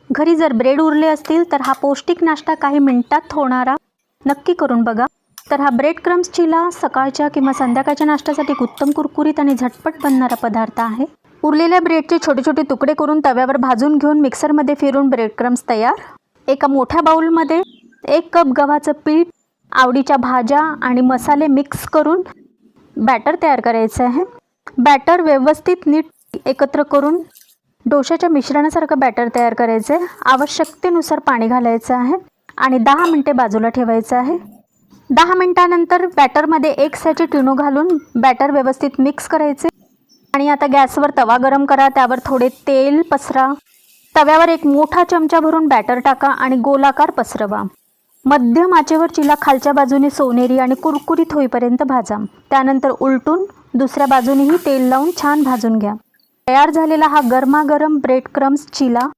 घरी जर ब्रेड उरले असतील तर हा पौष्टिक नाश्ता काही मिनिटात होणारा नक्की करून बघा। तर हा ब्रेड क्रम्स चिला सकाळच्या किंवा संध्याकाळच्या नाश्त्यासाठी एक उत्तम कुरकुरीत आणि झटपट बनणारा पदार्थ आहे। उरलेल्या ब्रेडचे छोटे छोटे तुकडे करून तव्यावर भाजून घेऊन मिक्सरमध्ये फिरून ब्रेड क्रम्स तयार। एका मोठ्या बाउलमध्ये 1 कप गव्हाचं पीठ, आवडीच्या भाज्या आणि मसाले मिक्स करून बॅटर तयार करायचं आहे। बॅटर व्यवस्थित नीट एकत्र करून डोशाच्या मिश्रणासारखं बॅटर तयार करायचं आहे। आवश्यकतेनुसार पाणी घालायचं आहे आणि 10 मिनिटे बाजूला ठेवायचं आहे। 10 मिनिटांनंतर बॅटरमध्ये 1 सॅचेट इनो घालून बॅटर व्यवस्थित मिक्स करायचे आणि आता गॅसवर तवा गरम करा, त्यावर थोडे तेल पसरा। तव्यावर एक मोठा चमचा भरून बॅटर टाका आणि गोलाकार पसरवा। मध्यम आचेवर चिला खालच्या बाजूने सोनेरी आणि कुरकुरीत होईपर्यंत भाजा। त्यानंतर उलटून दुसऱ्या बाजूनेही तेल लावून छान भाजून घ्या। तयार झालेला हा गरमागरम ब्रेड क्रम्स चिला